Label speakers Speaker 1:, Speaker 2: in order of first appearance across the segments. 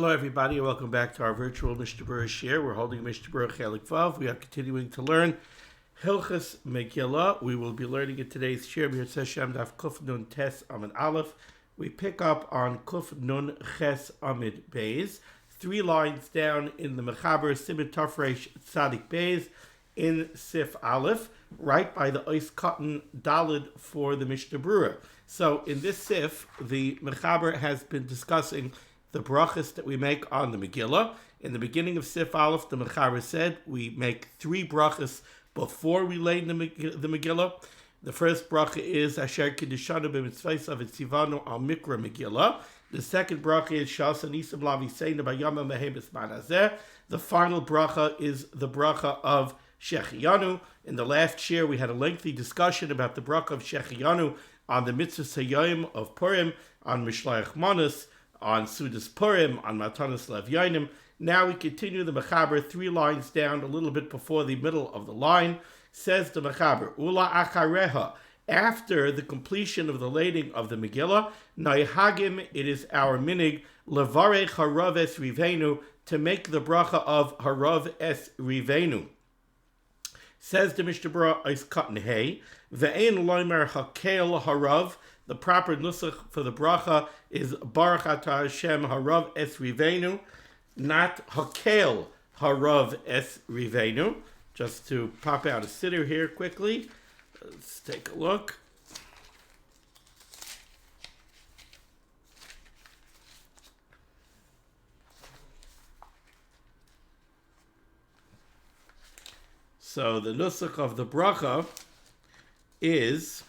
Speaker 1: Hello, everybody, and welcome back to our virtual Mishnah Berurah share. We're holding Mishnah Berurah Chelik Vav. We are continuing to learn Hilchos Megillah. We will be learning in today's share. Daf Kuf Nun Tes Amid Aleph. We pick up on Kuf Nun Ches Amid Beis, 3 lines down in the Mechaber Siman Tafresh Tzadik Beis in Sif Aleph, right by the Ois Cotton Dalid for the Mishnah Berurah. So in this Sif, the Mechaber has been discussing the brachas that we make on the Megillah. In the beginning of Sif Aleph, the Mechaber said we make 3 brachas before we lay the Megillah. The first bracha is Asher Kiddishanu b'mitzvaysav v'tzivanu al mikra Megillah. The second bracha is Shas Anisim Laviseinu b'yama mehem b'zman hazeh. The final bracha is the bracha of Shechianu. In the last share, we had a lengthy discussion about the bracha of Shechianu on the mitzvah Sayyim of Purim, on Mishlayach Manas, on Sudas Purim, on Matanas Lev Yainim. Now we continue the Mechaber 3 lines down, a little bit before the middle of the line. Says the Mechaber, Ula achareha, after the completion of the lading of the Megillah, Naihagim, it is our minig, Levarech harav es rivenu, to make the bracha of harav es rivenu. Says the Mishnah Berurah, Ois Cotton Hay, Ve'ein loimer hakel harav. The proper nusach for the bracha is Baruch Atah Hashem harav es rivenu, not hakel harav es rivenu. Just to pop out a siddur here quickly. Let's take a look. So the nusach of the bracha is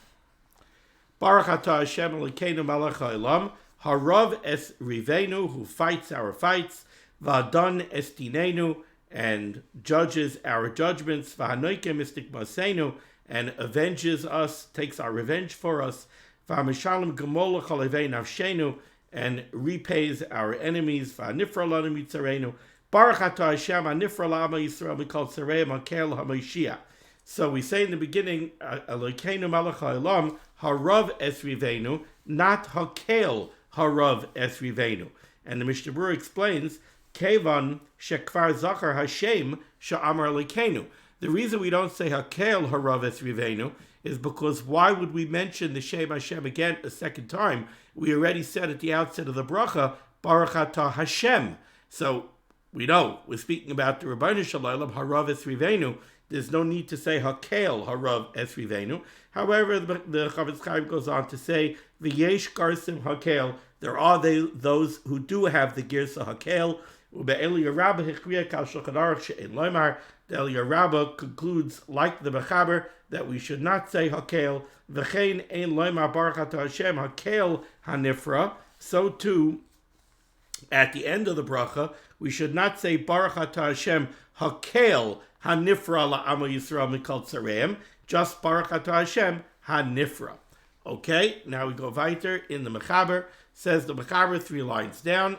Speaker 1: Baruch Atah Hashem Elokeinu Melech Haolam, harav es rivenu, who fights our fights, v'adon es dinenu, and judges our judgments, v'hanoikem es tikmasenu, and avenges us, takes our revenge for us, v'hamishalem gemol l'chol evei nafshenu, and repays our enemies, v'hanifra lanu mitzarenu, Baruch Atah Hashem hanifra l'ama Yisrael mikol tzarei makel haMoshiach. So we say in the beginning, Elokeinu Melech Haolam, harav es rivenu, not hakel harav es rivenu. And the Mishnah Berurah explains, Kevan shekvar zachar Hashem sha'amar Elokeinu. The reason we don't say hakel harav es rivenu is because why would we mention the Shem Hashem again a second time? We already said at the outset of the bracha, Baruch Atah Hashem. So we know we're speaking about the Rabbeinu Shalom harav es rivenu. There's no need to say hakel harav es rivenu. However, the Chavetz Chaim goes on to say v'yesh garsim hakel. There are those who do have the girsa hakel. Ube'Eli Rabbah hichriya kal shulchan aruch she'en loymar. The Eli Rabbah concludes, like the Mechaber, that we should not say hakel. V'chein ein loymar baruch atah Hashem hakel hanifra. So too, at the end of the bracha, we should not say Baruch Atah Hashem hakel hanifra la'ama Yisrael mikol tzareim, just Baruch Atah Hashem hanifra. Okay, now we go weiter in the Mechaber. Says the Mechaber 3 lines down.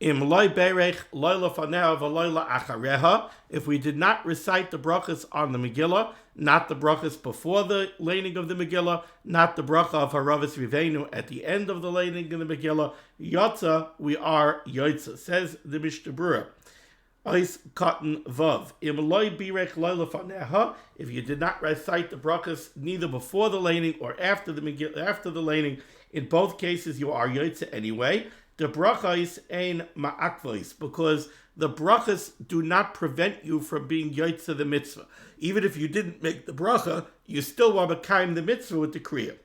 Speaker 1: Im loy berech loy lefaneh v'loy la'achareha. If we did not recite the brachas on the Megillah, not the brachas before the laying of the Megillah, not the bracha of harav es rivenu at the end of the laying of the Megillah, yotza, we are yotza. Says the Mishnah Berurah, Ois Cotton Vav. Im loy birech loy lefaneha. If you did not recite the brachas neither before the laying or after the Megillah, after the laying, in both cases you are yotza anyway. The brachas ein ma'akvos, because the brachas do not prevent you from being yotza the mitzvah. Even if you didn't make the bracha, you still want to kaim the mitzvah with the kriya.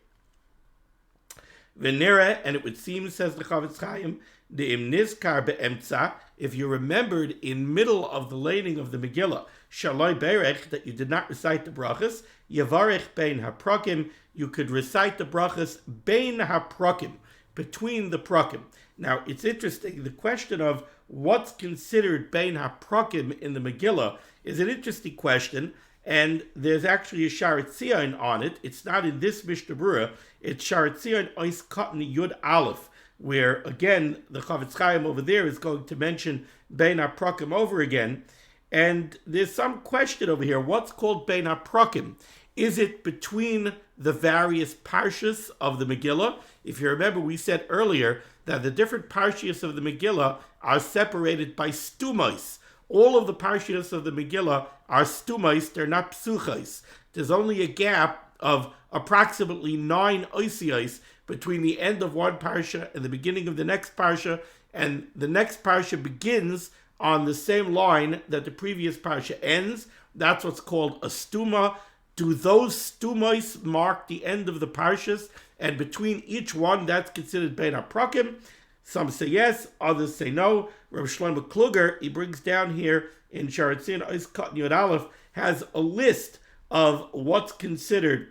Speaker 1: V'nira, and it would seem, says the Chavetz Chaim, the im nizkar be'emtza, if you remembered in middle of the laying of the Megillah, shaloi berech, that you did not recite the brachas, yavarech bein haprakim, you could recite the brachas bein haprakim, between the prakim. Now, it's interesting, the question of what's considered bein haprakim in the Megillah is an interesting question, and there's actually a Sharet Tzion on it. It's not in this Mishnah Berurah, it's Sharet Tzion Ois Cotton Yud Aleph, where, again, the Chavetz Chaim over there is going to mention bein haprakim over again, and there's some question over here, what's called bein haprakim? Is it between the various parshas of the Megillah? If you remember, we said earlier that the different parshias of the Megillah are separated by stumos. All of the parshias of the Megillah are stumos, they're not psuchos. There's only a gap of approximately 9 oisios between the end of one parsha and the beginning of the next parsha, and the next parsha begins on the same line that the previous parsha ends. That's what's called a stuma. Do those stumos mark the end of the parshas? And between each one, that's considered bein haprakim. Some say yes, others say no. Rabbi Shlomo Kluger, he brings down here in Sharatzin, Ois Katan Yud Aleph, has a list of what's considered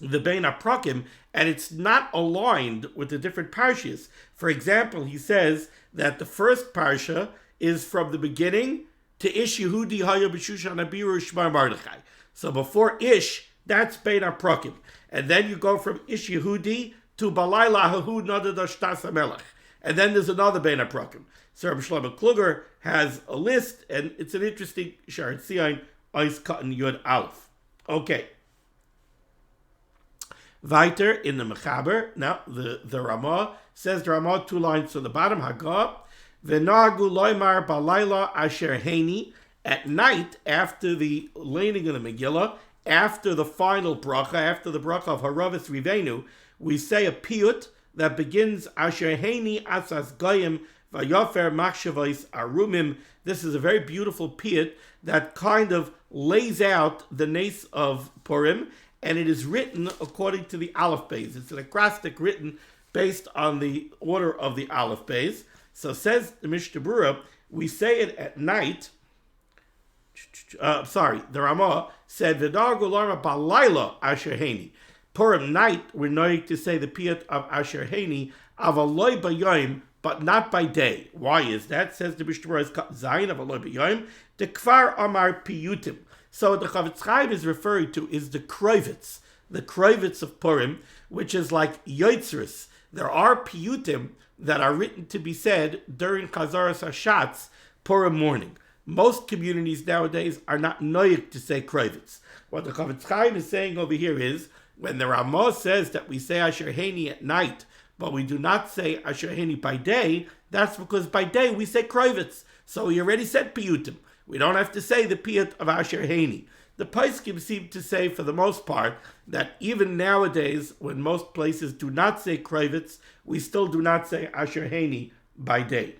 Speaker 1: the bein haprakim, and it's not aligned with the different parshas. For example, he says that the first parsha is from the beginning to Ish Yehudi Haya B'Shushan Abiru Shmar Mardechai. So before Ish, that's bein haprakim. And then you go from Ish Yehudi to Balayla Hahu Nada Dashtas HaMelech. And then there's another bein haprakim. So Rabbi Shlomo Kluger has a list, and it's an interesting Sharet Tzion, Ois Katan Yud Aleph. Okay. Weiter in the Mechaber. Now, the Ramah says, the Ramah 2 lines from the bottom, Hagah, V'nagu loymar balayla asher heini, at night, after the laning of the Megillah, after the final bracha, after the bracha of Haravis Rivenu, we say a piyut that begins Asher Heini Asas Goyim Vayofer Machshavos Arumim. This is a very beautiful piyut that kind of lays out the nace of Purim, and it is written according to the Aleph Beis. It's an acrostic written based on the order of the Aleph Beis. So says the Mishnah Berurah, we say it at night. The Ramah said, V'dargu larma balayla asher heini. Purim night, we're knowing to say the piyut of asher heini, avaloi b'yoyim, but not by day. Why is that? Says the Mishnah Berurah, Zayin avaloi b'yoyim, the kfar amar piyutim. So the Chavetz Chaim is referring to is the kroivitz of Purim, which is like yotzris. There are piyutim that are written to be said during Chazaras Hashatz, Purim morning. Most communities nowadays are not noyik to say kroivitz. What the Chavetz Chaim is saying over here is, when the Ramah says that we say Asher Heini at night, but we do not say Asher Heini by day, that's because by day we say kroivitz. So we already said piyutim. We don't have to say the piyut of Asher Heini. The Poskim seem to say, for the most part, that even nowadays, when most places do not say kroivitz, we still do not say Asher Heini by day.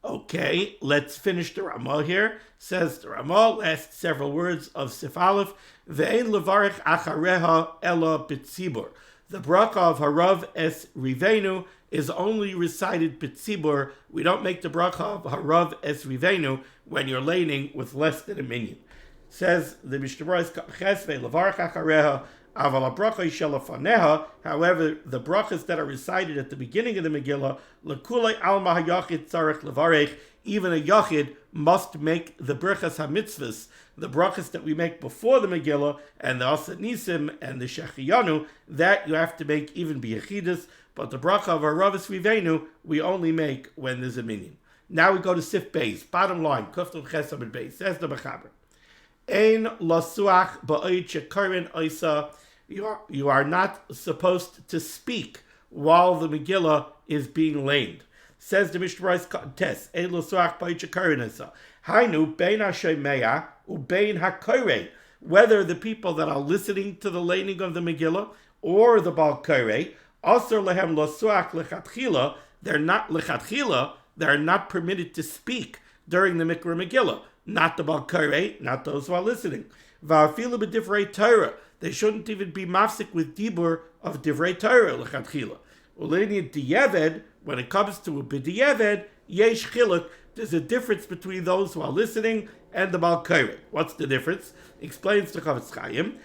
Speaker 1: Okay, let's finish the Ramah here. Says the Ramah, last several words of Sif Aleph, Ve'en levarich achareha ela b'tzibur. The bracha of Harav es Rivenu is only recited b'tzibur. We don't make the bracha of Harav es Rivenu when you're laning with less than a minyan. Says the Mishnah Berurah, levarich achareha aval bracha shelafaneha. However, the brachas that are recited at the beginning of the Megillah, lekulei alma hayachid tzarech levarich, even a yachid must make the brachas hamitzvahs, the brachas that we make before the Megillah, and the Asat Nisim and the Shechiyanu, that you have to make even b'yachidus, but the bracha of Haravis Rivenu we only make when there's a minyan. Now we go to Sif Beis. Bottom line, Kuftul Chesam and Beis. Says the Mechaber, Ein lasuach ba'oid shekarin oisa. You are not supposed to speak while the Megillah is being laned. Says the Mishnah Berurah Tes, Ein lasuach ba'oid shekarin oisa. Hainu bein hashemeya ubein hakorei. Whether the people that are listening to the laning of the Megillah or the Baal Korei, Asur lehem lasuach lechatchila, they're not lechatchila, they're not permitted to speak during the Mikra Megillah. Not the Baal Korei, not those who are listening. Va'afilu b'divrei Torah, they shouldn't even be mafsik with dibur of divrei Torah lechatchila. Uleni diyeved, when it comes to a b'diyeved, yesh chiluk, there's a difference between those who are listening and the Baal Korei. What's the difference? Explains the Chavetz Chaim.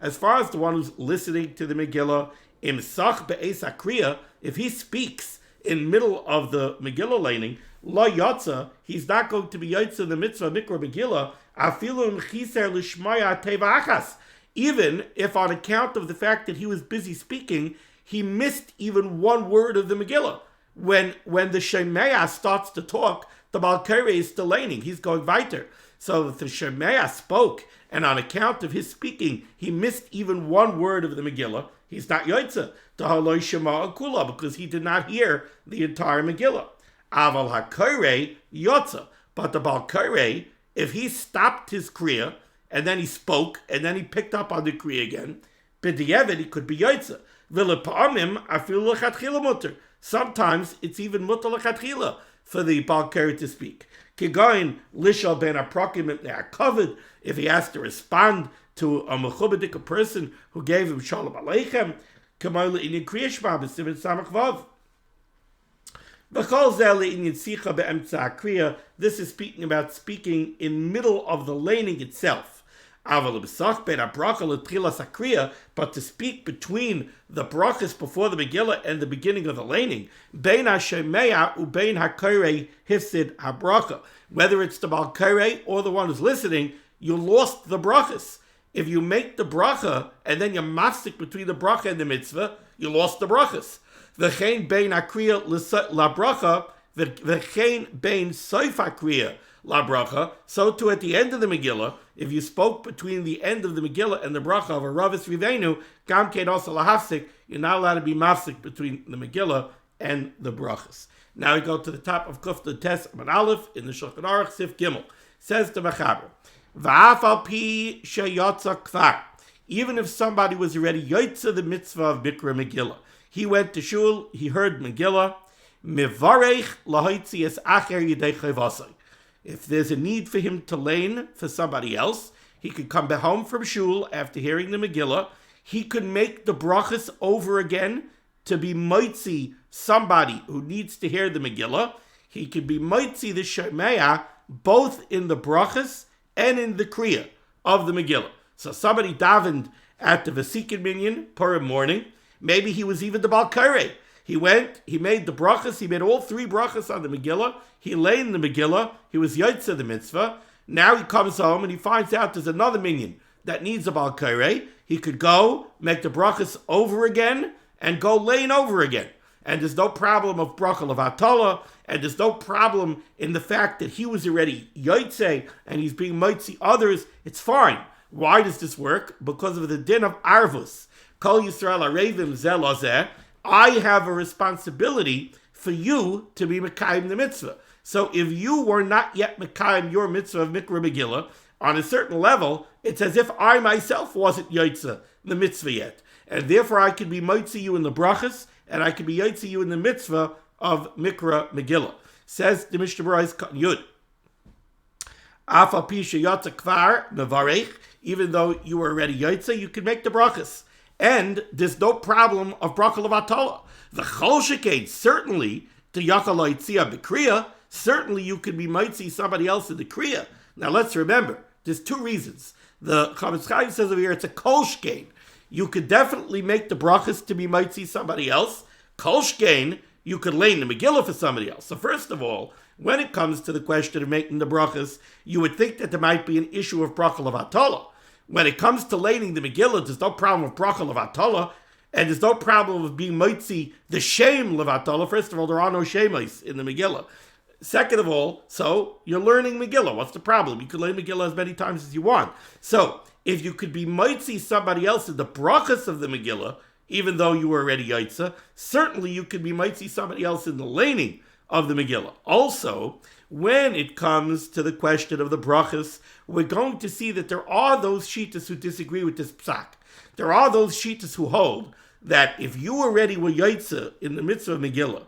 Speaker 1: As far as the one who's listening to the Megillah, imsach be'es akriya, if he speaks in middle of the Megillah laning, lo yotza, he's not going to be yotza in the mitzvah mikra Megillah, afilu mchiser lishmaya teva achas. Even if on account of the fact that he was busy speaking, he missed even one word of the Megillah. When the Shemeya starts to talk, the Baal Korei is still laning. He's going weiter. So that the Shemaya spoke, and on account of his speaking, he missed even one word of the Megillah. He's not Yoitza, Tahaloi Shema Akula, because he did not hear the entire Megillah. Aval HaKorei Yotza. But the Baal Korei, if he stopped his Kriya, and then he spoke, and then he picked up on the Kriya again, B'di'evet, he could be Yoitza. V'lepa'amim afilu l'chatchila mutter. Sometimes it's even mutter l'chatchila for the Baal Korei to speak. Kigoin lishal ben aprokim they are covered if he has to respond to a mechubadik person who gave him shalom aleichem. Kamoy le'inyan kriyashma b'simin samach vav. This is speaking about speaking in middle of the laning itself. But to speak between the brachas before the Megillah and the beginning of the laning, whether it's the Baal Korei or the one who's listening, you lost the brachas. If you make the bracha and then you mastik between the bracha and the mitzvah, you lost the brachas. V'chein bein hakriya la bracha, v'chein bein soif hakriya la bracha. So too at the end of the Megillah, if you spoke between the end of the Megillah and the bracha of a Ravis Rivenu, gam kein also lahafsik, you're not allowed to be mafsik between the Megillah and the brachas. Now we go to the top of Kufta Tes Amud Aleph in the Shulchan Aruch Sif Gimel. Says the Mechaber, V'af al pi sheyotza kvar. Even if somebody was already yotza the mitzvah of Mikra Megillah, he went to shul, he heard Megillah, mivarech lahoitzi es acher yidei chayvasai. If there's a need for him to lane for somebody else, he could come back home from shul after hearing the Megillah. He could make the brachas over again to be moitzi somebody who needs to hear the Megillah. He could be moitzi the Shemaya both in the brachas and in the kriya of the Megillah. So somebody davened at the Vasikin Minyan, Purim morning. Maybe he was even the Baal Korei. He went, he made the brachas, he made all three brachas on the Megillah. He lay in the Megillah, he was Yotze the mitzvah. Now he comes home and he finds out there's another minyan that needs a Baal Korei. He could go, make the brachas over again, and go laying over again. And there's no problem of bracha of HaTorah, and there's no problem in the fact that he was already Yotze and he's being Moitzi others. It's fine. Why does this work? Because of the din of Arvus. Kol Yisrael Arevim Zelazeh. I have a responsibility for you to be Mekayim the mitzvah. So if you were not yet Mekayim your mitzvah of Mikra Megillah, on a certain level, it's as if I myself wasn't Yotze the mitzvah yet. And therefore I could be Moitzi you in the brachas, and I could be Yotze you in the mitzvah of Mikra Megillah. Says the Mishnah Berurah Yud. Afal pi sheyotza kvar nevarech. Even though you were already Yotze, you can make the brachas. And there's no problem of bracha levatala. The chol shekain, certainly, to yakal loitzia b'kriya, certainly you could be mitzi somebody else in the kriya. Now let's remember, there's two reasons. The Chavetz Chaim says over here, it's a kol shekain. You could definitely make the brachas to be mitzi somebody else. Kol shekain, you could lay in the Megillah for somebody else. So first of all, when it comes to the question of making the brachas, you would think that there might be an issue of bracha levatala. When it comes to laning the Megillah, there's no problem of bracha levatala, and there's no problem of being moitzi the shame levatala. First of all, there are no shemais in the Megillah. Second of all, so you're learning Megillah. What's the problem? You could learn Megillah as many times as you want. So if you could be moitzi somebody else in the brachas of the Megillah, even though you were already Yaitza, certainly you could be moitzi somebody else in the laning of the Megillah. Also, when it comes to the question of the brachas, we're going to see that there are those shittas who disagree with this psak. There are those shittas who hold that if you already were Yaitza in the mitzvah of Megillah,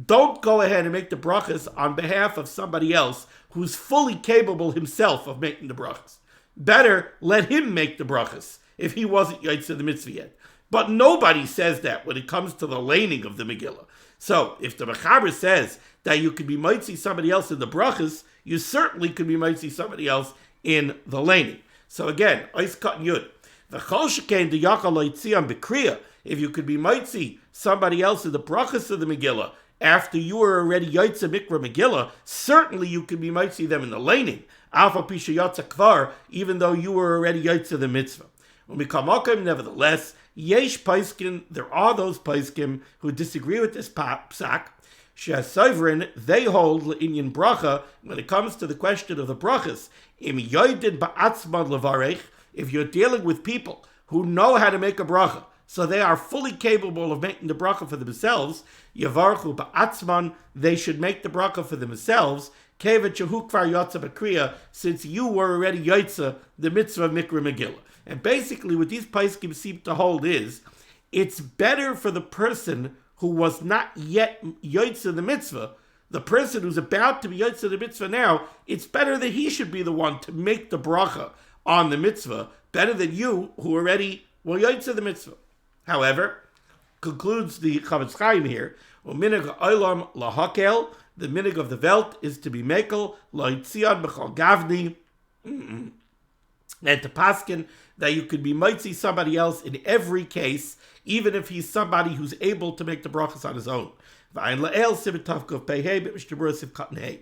Speaker 1: don't go ahead and make the brachas on behalf of somebody else who's fully capable himself of making the brachas. Better let him make the brachas if he wasn't Yaitza in the mitzvah yet. But nobody says that when it comes to the laning of the Megillah. So if the Mechaber says that you could be mitzi somebody else in the brachas, you certainly could be mitzi somebody else in the laning. So again, Ois Kat Yud. The chol shekain the yakal loitziam b'kriya. If you could be mitzi somebody else in the brachas of the Megillah after you were already Yotze Mikra Megillah, certainly you could be mitzi them in the laning. Alpha pisha yotza kvar, even though you were already Yotze the mitzvah. When we come nevertheless, yesh paiskim, there are those paiskim who disagree with this psak. Sovereign, they hold in bracha when it comes to the question of the brachas. Im yoidin ba'atzman levarech, if you're dealing with people who know how to make a bracha, so they are fully capable of making the bracha for themselves, yavarchu ba'atzman, they should make the bracha for themselves, kevet shehu kvar yotza b'kriya, since you were already yotza the mitzvah mikra Megillah. And basically what these poskim seem to hold is, it's better for the person who was not yet yotza the mitzvah, the person who's about to be yotza the mitzvah now, it's better that he should be the one to make the bracha on the mitzvah, better than you who already were yotza the mitzvah. However, concludes the Chavetz Chaim here, u'minig ha'olam lahakel, the minig of the Welt is to be mekel, lo'itzion b'chol gavni, and to paskin that you could be mitzi somebody else in every case, even if he's somebody who's able to make the brachas on his own. V'ayin la'el sivit tavkov pehei b'Mishnah Berurah sivkat nei.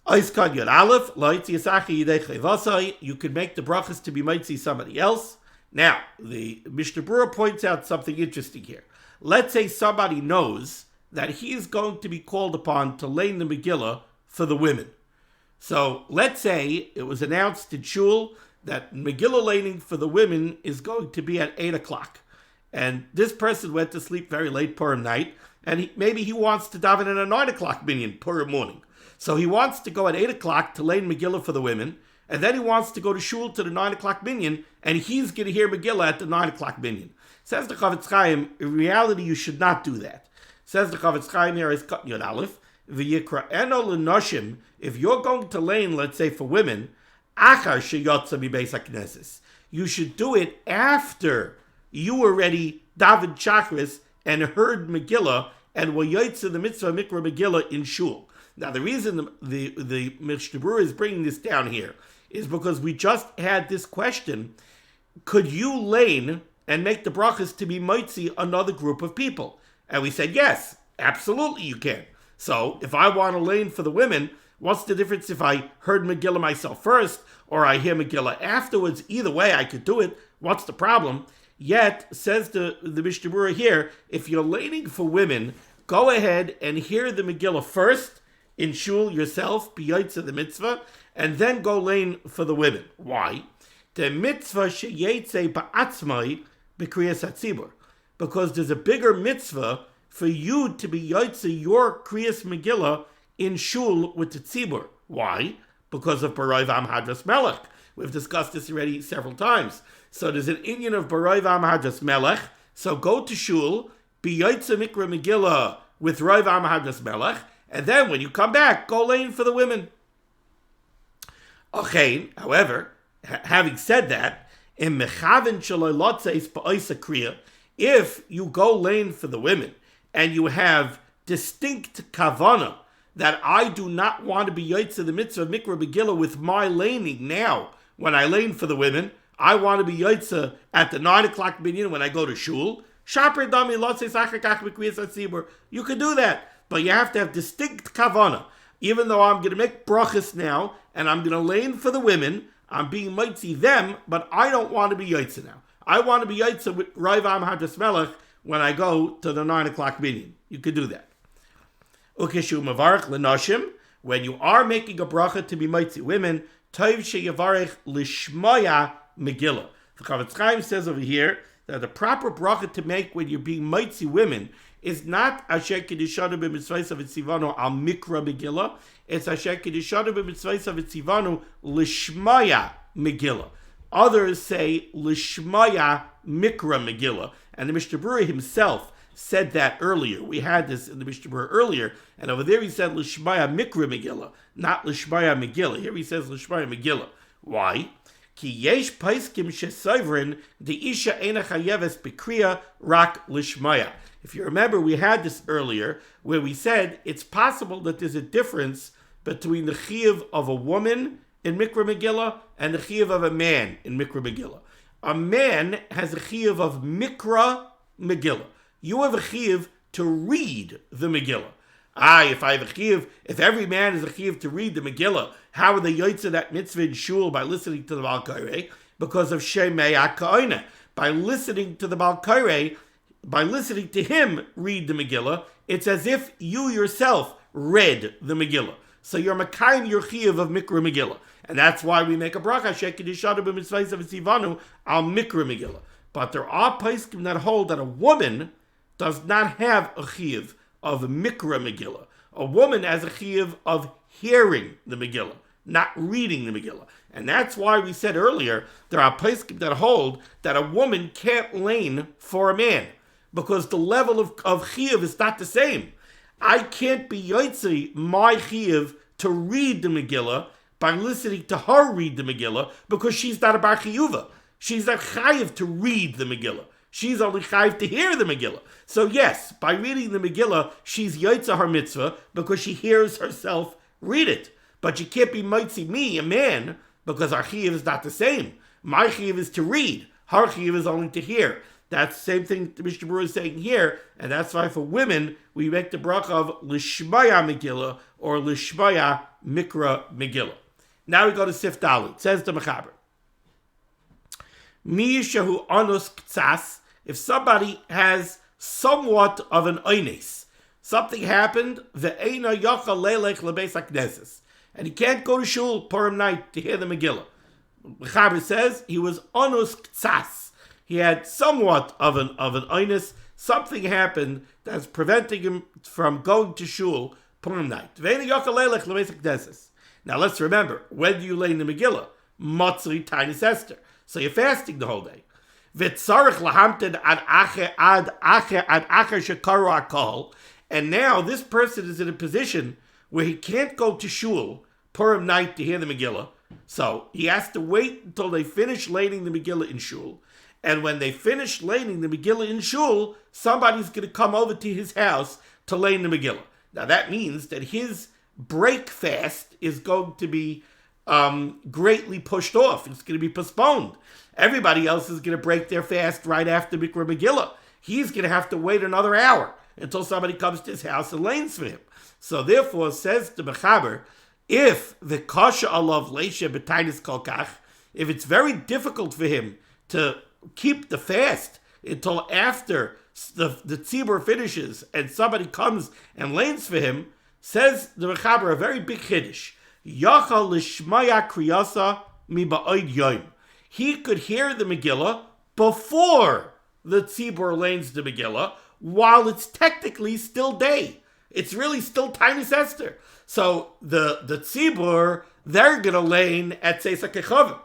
Speaker 1: Oiskan yod aleph, lo'itzi yasachi yidei chayvasai, you could make the brachas to be mitzi somebody else. Now, the Mishnah Berurah points out something interesting here. Let's say somebody knows that he is going to be called upon to lay the Megillah for the women. So, let's say it was announced in Shul that Megillah laning for the women is going to be at 8 o'clock. And this person went to sleep very late Purim night, and maybe he wants to daven at a 9 o'clock minyan Purim morning. So he wants to go at 8 o'clock to lay Megillah for the women, and then he wants to go to Shul to the 9 o'clock minyan, and he's going to hear Megillah at the 9 o'clock minyan. Says the Chavetz Chaim, in reality you should not do that. Says the Chavetz Chaim here is Kat Yod Aleph, V'yikra'eno l'noshim, if you're going to lay, let's say for women, achar sheyotza mibeis hakneses, you should do it after you already davened chakras and heard Megillah and were yotza the mitzvah mikra Megillah in Shul. Now the reason the Mishnah Berurah is bringing this down here is because we just had this question, could you lane and make the brachas to be mitzi another group of people? And we said, yes, absolutely you can. So if I want to lane for the women, what's the difference if I heard Megillah myself first or I hear Megillah afterwards? Either way, I could do it. What's the problem? Yet, says the Mishnah Berurah here, if you're laning for women, go ahead and hear the Megillah first in Shul yourself, b'yotza the mitzvah, and then go lane for the women. Why? The mitzvah sheyetze ba'atzmai b'kriyas hatzibur. Because there's a bigger mitzvah for you to be yotze your kriyas Megillah in Shul with the tzibur. Why? Because of Baroi V'am Hadras Melech. We've discussed this already several times. So there's an inyan of Baroi V'am Hadras Melech. So go to Shul, be yotze mikra Megillah with Roi V'am Hadras Melech, and then when you come back, go lane for the women. Okay, however, having said that, in mechavin shaloi lotzeis ba'oisa kriya, if you go lane for the women and you have distinct kavana that I do not want to be yotze the mitzvah mikra Megillah with my laning now, when I lane for the women, I want to be yotze at the 9 o'clock minyan when I go to Shul, shaper dami lotzeis achakach b'kriyas hatzibur, you can do that. But you have to have distinct kavana. Even though I'm going to make brachas now, and I'm going to lane for the women, I'm being mitzi them, but I don't want to be yotze now. I want to be yotze with Roi V'am Hadras Melech when I go to the 9 o'clock minyan. You could do that. Ukeshu mavarech l'noshim, when you are making a bracha to be mitzi women, tov sheyavarech lishmaya Megillah. The Chavetz Chaim says over here that the proper bracha to make when you're being mitzi women is not Asher Kedishanu b'mitzvayis v'tzivanu al mikra Megillah. It's Asher Kedishanu b'mitzvayis v'tzivanu lishmaya Megillah. Others say lishmaya mikra Megillah. And the Mishnah Berurah himself said that earlier. We had this in the Mishnah Berurah earlier, and over there he said lishmaya mikra Megillah, not lishmaya Megillah. Here he says lishmaya Megillah. Why? Ki yesh paiskim shesayvrin the isha ena chayeves b'kriya rak lishmaya. If you remember, we had this earlier, where we said it's possible that there's a difference between the chiyuv of a woman in Mikra Megillah and the chiyuv of a man in Mikra Megillah. A man has a chiyuv of Mikra Megillah. You have a chiyuv to read the Megillah. If I have a chiyuv, if every man is a chiyuv to read the Megillah, how are they yotze that mitzvah in Shul by listening to the Baal Koreh? Because of Shemei HaKoinah. By listening to the Baal Koreh, by listening to him read the Megillah, it's as if you yourself read the Megillah. So you're Makayim your Chiyuv of Mikra Megillah. And that's why we make a bracha, Shekid Yishadu b'mitzvahs of Sivanu, al Mikra Megillah. But there are poskim that hold that a woman does not have a Chiyuv of Mikra Megillah. A woman has a Chiyuv of hearing the Megillah, not reading the Megillah. And that's why we said earlier, there are poskim that hold that a woman can't lane for a man, because the level of Chiyuv is not the same. I can't be Yotzi, my Chiyuv, to read the Megillah by listening to her read the Megillah, because she's not a Bar Chiyuva. She's not Chayiv to read the Megillah. She's only Chayiv to hear the Megillah. So yes, by reading the Megillah, she's Yotza her mitzvah, because she hears herself read it. But you can't be Motzi me, a man, because our Chiyuv is not the same. My Chiyuv is to read. Her Chiyuv is only to hear. That's the same thing the Mishnah Berurah is saying here, and that's why for women, we make the bracha of Lishmaya Megillah, or Lishmaya Mikra Megillah. Now we go to Sif Dalit. Says the Mechaber. Mi shehu anus ktsas, if somebody has somewhat of an oines, something happened, ve'eina yochal lelech lebeis hakneses, and he can't go to shul Purim night to hear the Megillah. Mechaber says he was anus ktsas. He had somewhat of an oines. Something happened that's preventing him from going to shul Purim night. Ve'eina yochal lelech lebeis hakneses. Now let's remember, when do you lay in the Megillah? Matzri Tainis Esther. So you're fasting the whole day. And now this person is in a position where he can't go to shul Purim night to hear the Megillah. So he has to wait until they finish laying the Megillah in shul. And when they finish laying the Megillah in shul, somebody's going to come over to his house to lay in the Megillah. Now that means that his break fast is going to be greatly pushed off. It's going to be postponed. Everybody else is going to break their fast right after Mikra Megillah. He's going to have to wait another hour until somebody comes to his house and lanes for him. So therefore, says the Mechaber, if the kasha alav leisha b'tainis kolkach, if it's very difficult for him to keep the fast until after the tzibur finishes and somebody comes and lanes for him, says the Mechaber a very big chiddush. Yachal lishmaya kriyasa mi ba'od yom. He could hear the Megillah before the tzibur lanes the Megillah, while it's technically still day. It's really still Tainis Esther. So the tzibur, they're going to lane at Seisa Kechavim.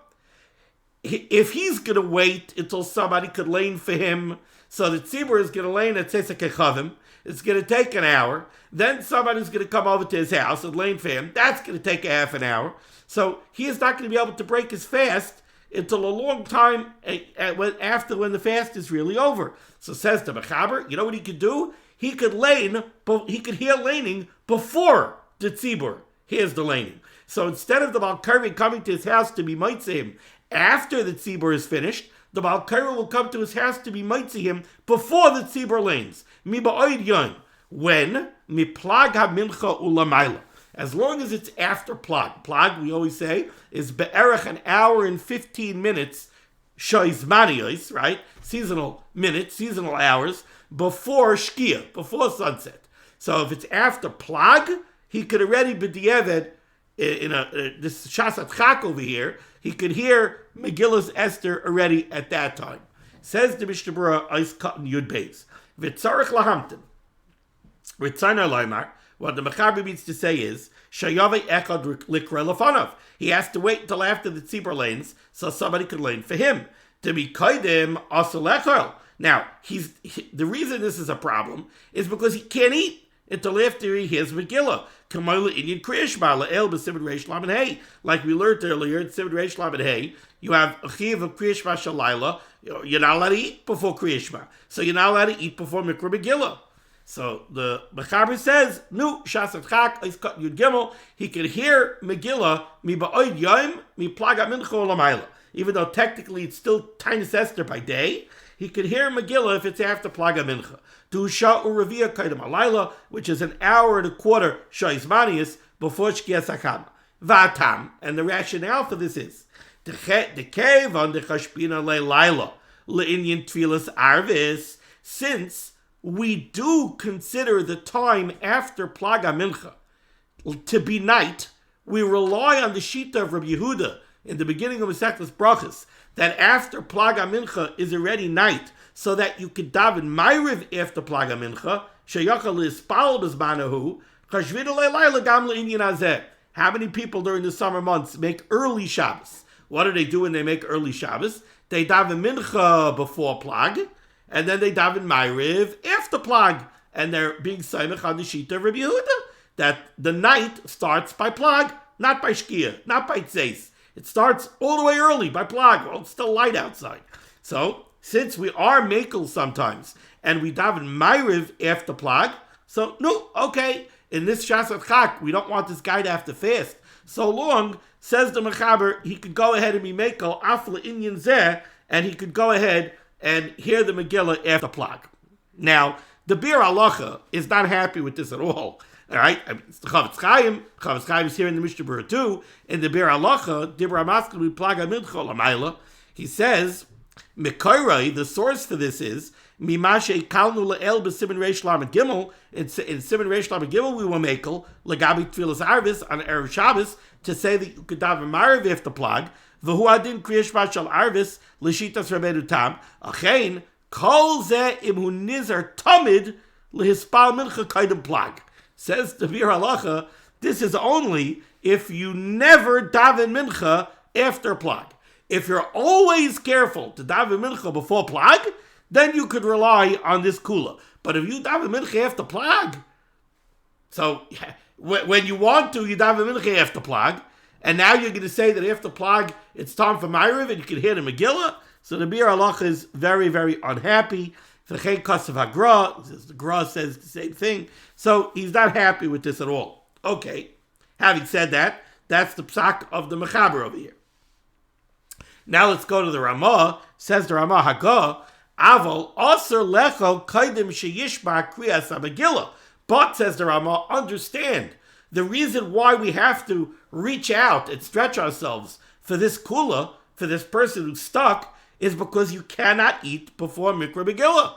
Speaker 1: If he's going to wait until somebody could lane for him, so the tzibur is going to lane at Seisa Kechavim, it's going to take an hour. Then somebody's going to come over to his house and lane for him. That's going to take a half an hour. So he is not going to be able to break his fast until a long time after when the fast is really over. So says the Mechaber, you know what he could do? He could hear laning before the tzibur hears the laning. So instead of the Baal Karvi coming to his house to be mitzvah him after the tzibur is finished, the Baal Karvi will come to his house to be mitzvah him before the tzibur lanes. Mi ba'od yom. When? Mi plag ha-mincha ulamayla. As long as it's after plag. Plag, we always say, is be'erech an hour and 15 minutes, shoizmaniyos, right? Seasonal minutes, seasonal hours, before shkia, before sunset. So if it's after plag, he could already be dieved in this shasat chak over here, he could hear Megillah's Esther already at that time. Says the Mishnah Berurah, Eis Katan Yud Beis. V'tzarech lahamten. Ritzana Loimar, what the Mechaber means to say is, Shayave Echad Likra Lefanov. He has to wait until after the tzibur lanes, so somebody could lane for him. To be Kaidim Asalechel. Now, the reason this is a problem is because he can't eat until after he hears Megillah. Kamola Indian Kriyashma, La'el B'Sivid Reish Lamed Hey. Like we learned earlier, in Sivid Reish Lamed Hey, you have a chiv of Kriyashma Shalayla. You're not allowed to eat before Kriyashma. So you're not allowed to eat before Mikra Megillah. So the Mechaber says, Nu Shasat Chak Eis Katan Yud Gimel. He could hear Megillah mi ba'od yom mi plaga mincha olamayla. Even though technically it's still Tainis Esther by day, he could hear Megillah if it's after plaga mincha. Du Shah Uravia Kaidam Alayla, which is an hour and a quarter Shaizmanius before Shkia Sakam. Vatam, and the rationale for this is the cave on the Chashpina Le Laila Le Indian Tfilas Arvis. since we do consider the time after Plag HaMincha to be night, we rely on the Shita of Rabbi Yehuda in the beginning of Masechtas Brachos, that after Plag HaMincha is already night, so that you could daven Ma'ariv after Plag HaMincha, sheyachal lispal b'zmanahu, chashvidu le'layla gam le'inyan hazeh. How many people during the summer months make early Shabbos? What do they do when they make early Shabbos? They daven Mincha before Plag, and then they daven Ma'ariv after Plag, and they're being Saimach on the Shita of Rabbi Yehuda, that the night starts by Plag, not by Shkia, not by Tzeis. It starts all the way early by Plag. Well, it's still light outside. So, since we are Mekel sometimes, and we daven Ma'ariv after Plag, so, no, okay, in this Shasat Chak, we don't want this guy to have to fast so long. Says the Mechaber, he could go ahead and be Mekel Afla Inyan Zeh, and he could go ahead and hear the Megillah after Plag. Now, the Bir Halacha is not happy with this at all. All right, it's the Chavetz Chaim. Chavetz Chaim is here in the Mishnah Berurah too. In the Bir Halacha, Dibra Maskal with Plag HaMincha L'mayla, he says, Mekorai, the source for this is Mimashe Kalnu Le'el b'Siman Reish Lamed Gimel. In Siman Reish Lamed Gimel, we will Mekel Legabi Tfilas Arvis on Erev Shabbos to say that you could daven Ma'ariv after Plag. V'hu adin Kriyash Shal Arvis l'Shitas Rabbeinu Tam. Achein Kol Zeh Imhu Nizar Tamid leHispal Mincha Kaidem Plag. Says the Bir Halacha, this is only if you never daven Mincha after Plag. If you're always careful to daven Mincha before Plag, then you could rely on this Kula. But if you daven Mincha after Plag, so when you want to, you daven Mincha after Plag, and now you're going to say that after Plag, it's time for Ma'ariv, and you can hear the Megillah. So the Bir Halacha is very, very unhappy. The Gra says the same thing. So he's not happy with this at all. Okay, having said that, that's the psak of the Mechaber over here. Now let's go to the Ramah. Says the Ramah Hagah, Aval Aser Lecho Kaidim Sheyishma Kriyas HaMegillah. But, says the Ramah, understand, the reason why we have to reach out and stretch ourselves for this kula, for this person who's stuck, is because you cannot eat before Mikra Megillah.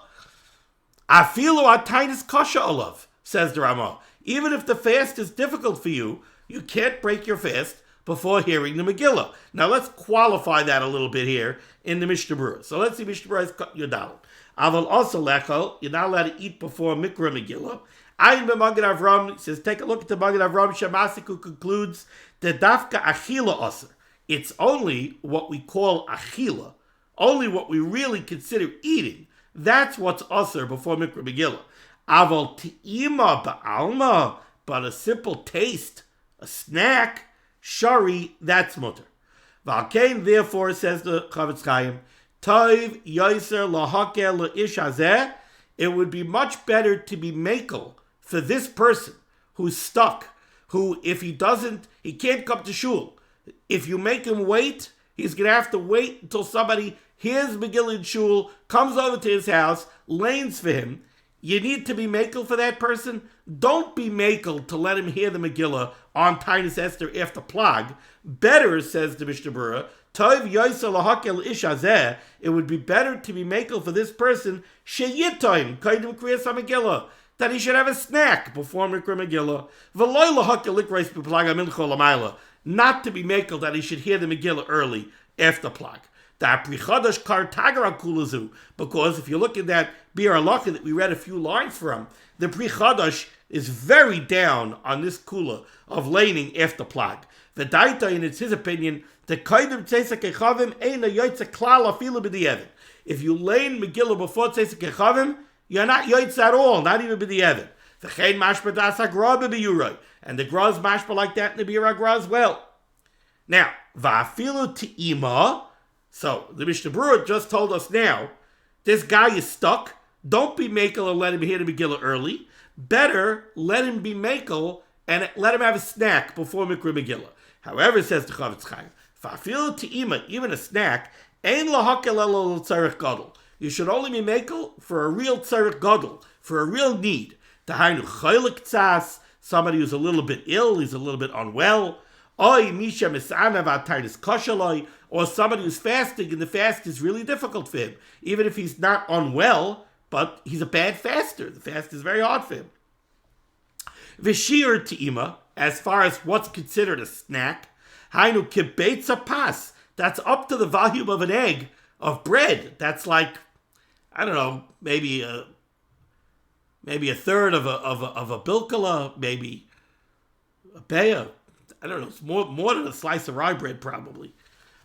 Speaker 1: Afilu atainis kasha olav, says the Ramah. Even if the fast is difficult for you, you can't break your fast before hearing the Megillah. Now let's qualify that a little bit here in the Mishnah Berurah. So let's see Mishnah Berurah's Yodal. Aval also lechol, you're not allowed to eat before Mikra Megillah. Ayin b'Magid Avram says, take a look at the Magid Avram Shemasiku concludes the dafka achila aser. It's only what we call achila, only what we really consider eating. That's what's aser before Mikra Megillah. Aval ti'ima ba'alma, but a simple taste, a snack, shari, that's mutter. Valkein, therefore, says the Chavetz Chaim, Toiv yoiser lahakel la'ish hazeh, it would be much better to be mekel for this person who's stuck, who if he can't come to shul. If you make him wait, he's going to have to wait until somebody hears Megillah in shul, comes over to his house, lanes for him. You need to be mekel for that person. Don't be mekel to let him hear the Megillah on Tainus Esther after Plag. Better, says the Mishnah Berurah, Tov Yoisa Lahakel Ish Hazeh, it would be better to be mekel for this person, Sheyitoim, Kaidim Kriyas HaMegillah, that he should have a snack before Mikra Megillah. V'loy Lahakel Likreis B'Plag HaMincha L'mayla, not to be mekel that he should hear the Megillah early after Plag. Because if you look at that Bir Halacha that we read a few lines from, the Pri Chadash is very down on this kula of laning after Plag. The Daita, and it's his opinion, the Kaidim Tzeisek Echavim Eina Yoitze Klal Afilu B'Di'evin. If you lane Megillah before Tzeisek Echavim, you're not Yoitze at all, not even B'Di'evin. V'chein Mashpa Das HaGra B'Biyuroi. And the Gra is Mashpa like that in the Bir HaGra as well. Now, Va'afilu Ti'ima. So, the Mishnah Berurah just told us now, this guy is stuck. Don't be mekel and let him hear the Megillah early. Better let him be mekel and let him have a snack before Mikra Megillah. However, says the Chavetz Chaim, Fa'afil Ti'ima, even a snack, Ein lahakel elo l'tzarech gadol. You should only be mekel for a real tzarech gadol, for a real need. Tahainu chaylik tzas, somebody who's a little bit ill, he's a little bit unwell. Or somebody who's fasting and the fast is really difficult for him. Even if he's not unwell, but he's a bad faster. The fast is very hard for him. V'shir te'ima, as far as what's considered a snack, hainu kibeitza pas, that's up to the volume of an egg of bread. That's like, I don't know, maybe a third of a bilkala, maybe a beya. I don't know, it's more than a slice of rye bread probably.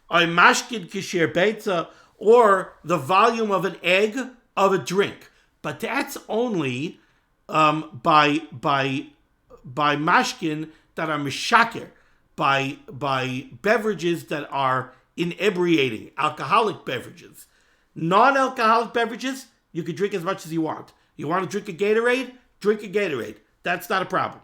Speaker 1: A mashkin kishir beitza, or the volume of an egg of a drink. But that's only by mashkin that are mishaker, by beverages that are inebriating, alcoholic beverages. Non-alcoholic beverages, you can drink as much as you want. You want to drink a Gatorade? Drink a Gatorade. That's not a problem.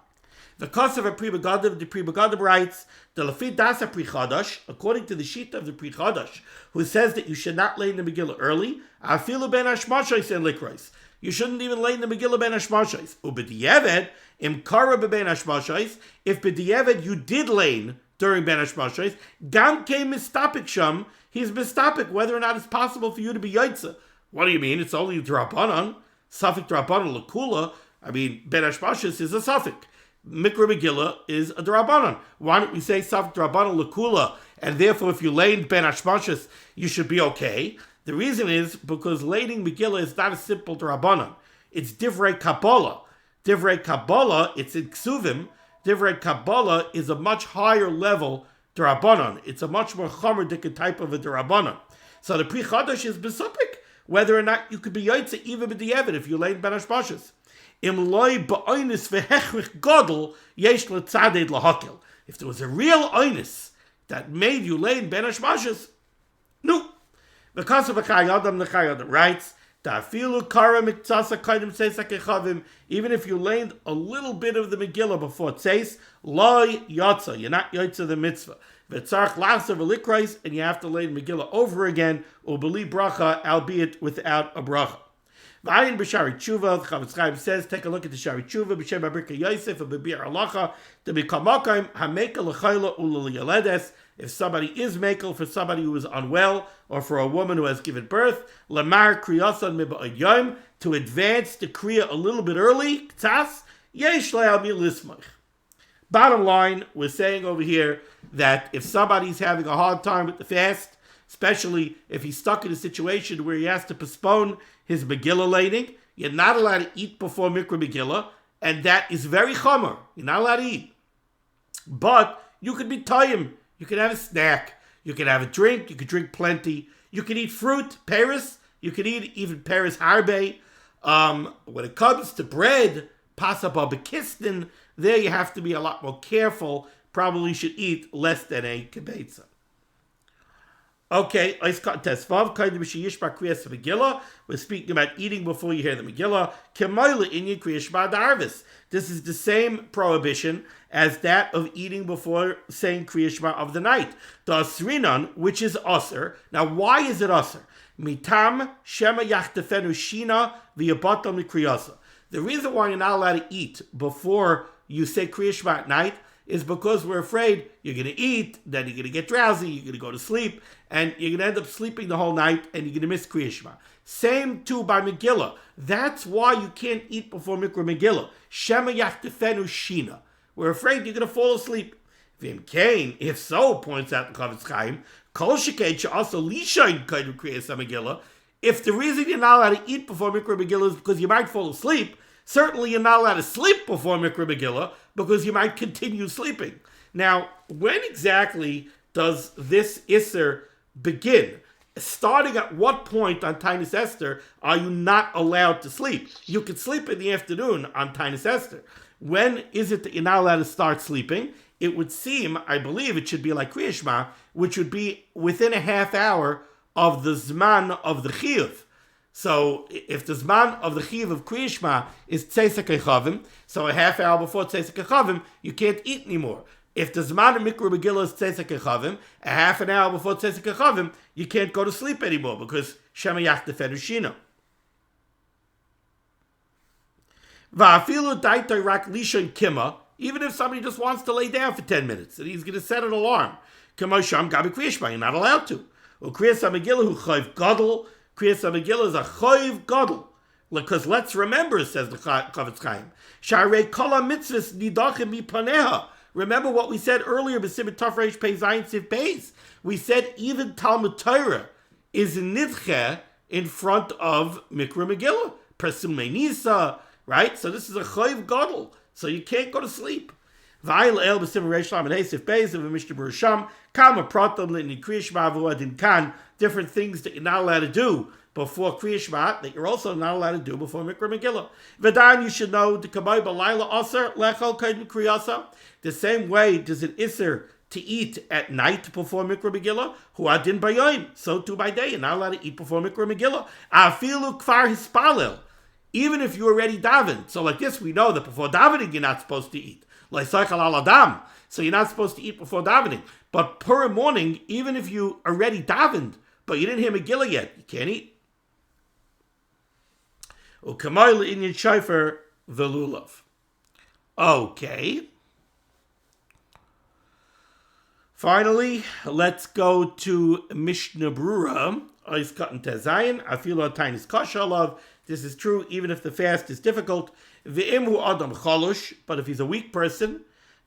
Speaker 1: The cost of a Pri Megadim, the Pri Megadim writes, the Lafid Dasa Pri Chadash, according to the sheet of the Pri Chadash, who says that you should not lay in the Megillah early, Afilu ben Hashmashos and Likros. You shouldn't even lay in the Megillah ben Hashmashos. Ubediyeved, Imkara ben Hashmashos, if Bediyeved you did lay during ben Hashmashos, Gam came mistapik sham, he's mistapik whether or not it's possible for you to be Yaitza. What do you mean? It's only Drabanan. Safik Drabanan Lakula. I mean, ben Hashmashos is a Safik. Mikra Megillah is a Drabanan. Why don't we say Safik Drabanan Lakula, and therefore if you lay in ben Hashmashos, you should be okay? The reason is because laying Megillah is not a simple Drabanan. It's Divrei Kabbalah. Divrei Kabbalah, it's in Ksuvim. Divrei Kabbalah is a much higher level Drabanan. It's a much more chomer type of a Drabanan. So the Pri Chadash is besupik, whether or not you could be Yaitze even with the Evid if you lay in Ben Hashmashos. Im loy ba'oinus v'hechrich godel yesh l'tzaded lahakel. If there was a real oinus that made you lay in Ben Hashmashos, no. Because of the Chayadam writes, ta'afilu kara miktsasa kaidim tzeisa kechavim, even if you laid a little bit of the Megillah before tzeis, loy yotza, you're not yotza the mitzvah. V'tzarch lasa v'likrais, and you have to lay the Megillah over again, or beli bracha, albeit without a bracha. V'ayin b'shari tshuva, the Chavetz Chaim says, take a look at the shari tshuva, b'shem abrika Yosef, and b'bir halachah, to become makayim, hameka l'chayla u'l'yaledes, if somebody is mekel for somebody who is unwell, or for a woman who has given birth, lamar kriyasan miba'ad yom, to advance the kriya a little bit early, k'tas, yesh le'al mi'lismach. Bottom line, we're saying over here that if somebody's having a hard time with the fast, especially if he's stuck in a situation where he has to postpone his Megillah laying, you're not allowed to eat before Mikra Megillah, and that is very chomer. You're not allowed to eat. But you could be tayyim. You can have a snack. You can have a drink. You can drink plenty. You can eat fruit, peris. You can eat even peris harbe. When it comes to bread, pasaba bekistin, there you have to be a lot more careful. Probably should eat less than a kibetza. Okay, we're speaking about eating before you hear the Megillah. This is the same prohibition as that of eating before saying Kriya Shema of the night. The Asrinan, which is Aser. Now, why is it Aser? Mitam Shema Yachtefenu Shina V'yabatam Mikriyasa. The reason why you're not allowed to eat before you say Kriya Shema at night is because we're afraid you're going to eat, then you're going to get drowsy, you're going to go to sleep, and you're going to end up sleeping the whole night, and you're going to miss Kriya Shema. Same too by Megillah. That's why you can't eat before Mikra Megillah. Shema Yachtefenu Shina. We're afraid you're going to fall asleep. Vim Kain, if so, points out the Chavetz Chaim, Kol Shekei She'asa Lishayin Kaidu Kriyas HaMegillah. If the reason you're not allowed to eat before Mikra Megillah is because you might fall asleep, certainly you're not allowed to sleep before Mikra Megillah because you might continue sleeping. Now, when exactly does this Isser begin? Starting at what point on Tainus Esther are you not allowed to sleep? You can sleep in the afternoon on Tainus Esther. When is it that you're not allowed to start sleeping? It would seem, I believe it should be like Kriya Shema, which would be within a half hour of the Zman of the Chiyuv. So if the Zman of the Chiyuv of Kriya Shema is Tzeisek Echavim, so a half hour before Tzeisek Echavim, you can't eat anymore. If the Zman of Mikra Megillah is Tzeisek Echavim, a half an hour before Tzeisek Echavim, you can't go to sleep anymore because Shema Yachtefenu Shina. Va'afilu daitoi rak lishon kima, even if somebody just wants to lay down for 10 minutes and he's going to set an alarm. Kimo sham gabi Kriya Shema, you're not allowed to. Well, Kriyas HaMegillah hu chayv gadol. Kriyas HaMegillah is a chayv gadol. Because let's remember, says the Chavetz Chaim, Sharei kol mitzvahs nidachim mipaneha. Remember what we said earlier, B'Siman Tov Reish Pei Zayin Siv Beis. We said even Talmud Torah is nidche in front of Mikra Megillah. Persumei Nisa, right? So this is a Chayv Gadol. So you can't go to sleep. V'ayil el B'Siman Reish Lamed Hey Siv Beis of Mishnah Berurah Kama Pratam L'Ni Kriya Shema V'Adin Kan. Different things that you're not allowed to do before Kriya Shema that you're also not allowed to do before Mikra Megillah. V'dan, you should know the Kamay B'Laila Aser Lechol Kaidin Kriyasa. The same way does it Isser to eat at night before Mikra Megillah, Hu Adin Bayom, so too by day. You're not allowed to eat before Mikra Megillah. Afilu Kfar Hispalel, even if you already davened. So like this, we know that before davening you're not supposed to eat. L'Saychal Al Adam, so you're not supposed to eat before davening. But Purim morning, even if you already davened, but you didn't hear Megillah yet, you can't eat. U'kamayl inyan shayfer v'lulav. Okay. Finally, let's go to Mishnah Berurah. Ois katan tezayin. Afilu ataynis kashalav. This is true even if the fast is difficult. V'imhu adam chalosh. But if he's a weak person,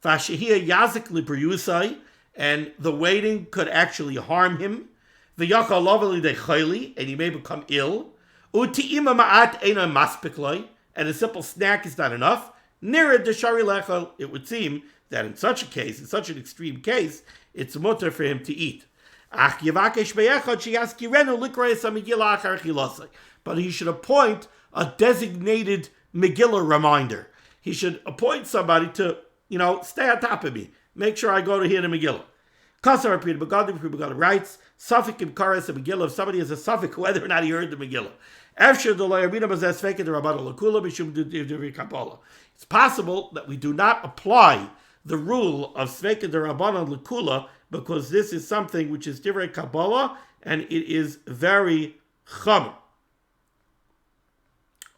Speaker 1: v'ashehiyah yazik libriyusai, and the waiting could actually harm him. V'yachal loveli dechayli, and he may become ill. Uti'ima ma'at eina maspikloi, and a simple snack is not enough. Nira deshari lechal, it would seem that in such a case, in such an extreme case, it's mutter for him to eat. But he should appoint a designated Megillah reminder. He should appoint somebody to, stay on top of me. Make sure I go to hear the Megillah. Kasar Begad writes, Safik im Karas a Megillah, if somebody has a Safik whether or not he heard the Megillah. It's possible that we do not apply the rule of Sveka de Rabbanan L'Kula because this is something which is Divrei Kabbalah and it is very Chum.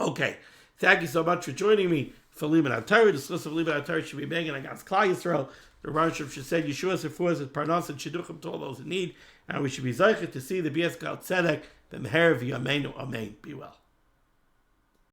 Speaker 1: Okay, thank you so much for joining me for limud HaTorah. The source of limud HaTorah should be Megan against Klal Yisrael. The Rosh should say Yeshua's Refuahs and Parnas and Shidduchim to all those in need. And we should be Zaychet to see the Bias Gal Tzedek, the Meher V'Yameinu Amen. Be well.